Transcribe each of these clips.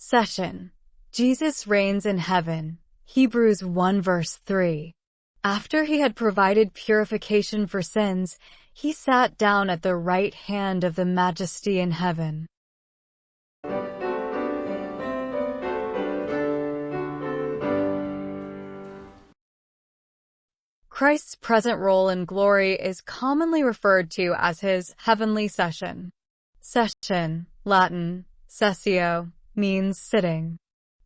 Session. Jesus reigns in heaven. Hebrews 1 verse 3. After he had provided purification for sins, he sat down at the right hand of the Majesty in heaven. Christ's present role in glory is commonly referred to as his heavenly session. Session, Latin, sessio, means sitting.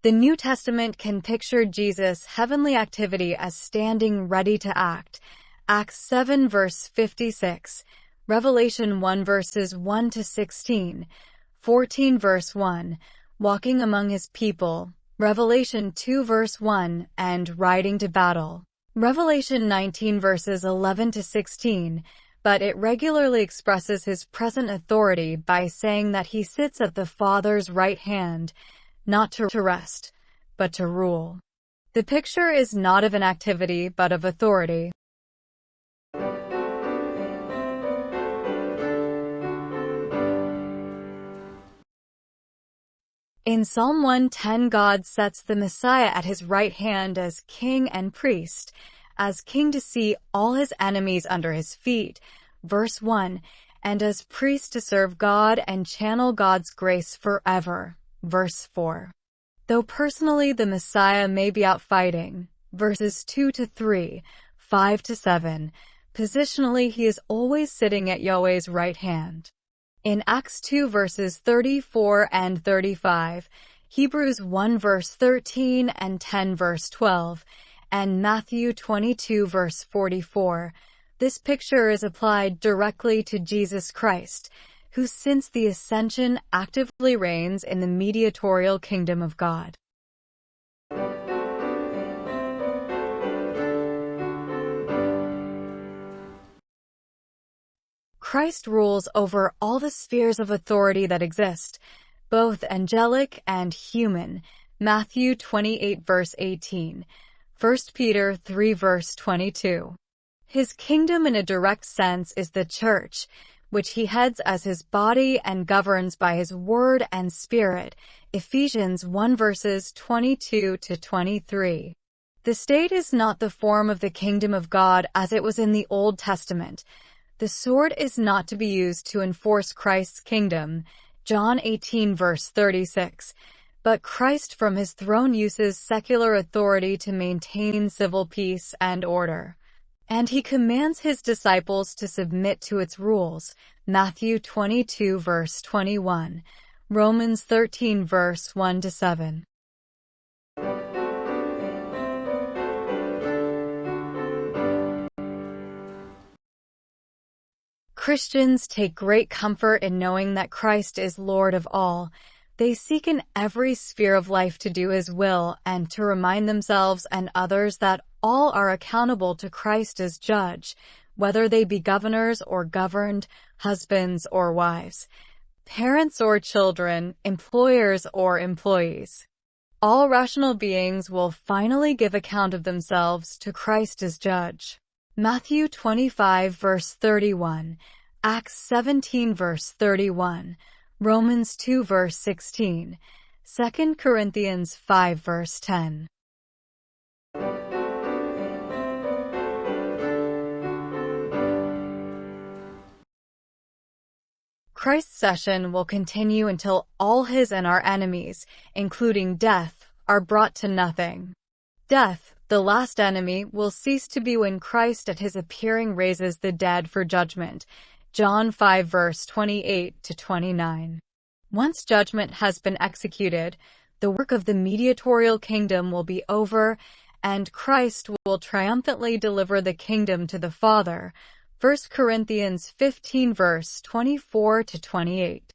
The New Testament can picture Jesus' heavenly activity as standing ready to act. Acts 7 verse 56, Revelation 1 verses 1 to 16, 14 verse 1, walking among his people, Revelation 2 verse 1, and riding to battle, Revelation 19 verses 11 to 16, but it regularly expresses his present authority by saying that he sits at the Father's right hand, not to rest, but to rule. The picture is not of an activity, but of authority. In Psalm 110, God sets the Messiah at his right hand as king and priest, as king to see all his enemies under his feet, verse 1, and as priest to serve God and channel God's grace forever, verse 4. Though personally the Messiah may be out fighting, verses 2 to 3, 5 to 7, positionally he is always sitting at Yahweh's right hand. In Acts 2 verses 34 and 35, Hebrews 1 verse 13 and 10 verse 12, and Matthew 22 verse 44, this picture is applied directly to Jesus Christ, who since the ascension actively reigns in the mediatorial kingdom of God. Christ rules over all the spheres of authority that exist, both angelic and human, Matthew 28 verse 18, 1 Peter 3 verse 22. His kingdom in a direct sense is the church, which he heads as his body and governs by his word and spirit, Ephesians 1 verses 22 to 23. The state is not the form of the kingdom of God as it was in the Old Testament. The sword is not to be used to enforce Christ's kingdom, John 18 verse 36, but Christ from his throne uses secular authority to maintain civil peace and order. And he commands his disciples to submit to its rules, Matthew 22 verse 21, Romans 13 verse 1 to 7. Christians take great comfort in knowing that Christ is Lord of all. They seek in every sphere of life to do his will and to remind themselves and others that all are accountable to Christ as judge, whether they be governors or governed, husbands or wives, parents or children, employers or employees. All rational beings will finally give account of themselves to Christ as judge. Matthew 25 verse 31, Acts 17 verse 31, Romans 2 verse 16, 2 Corinthians 5 verse 10. Christ's session will continue until all his and our enemies, including death, are brought to nothing. Death, the last enemy, will cease to be when Christ at his appearing raises the dead for judgment. John 5 verse 28 to 29. Once judgment has been executed, the work of the mediatorial kingdom will be over, and Christ will triumphantly deliver the kingdom to the Father. 1 Corinthians 15 verse 24 to 28.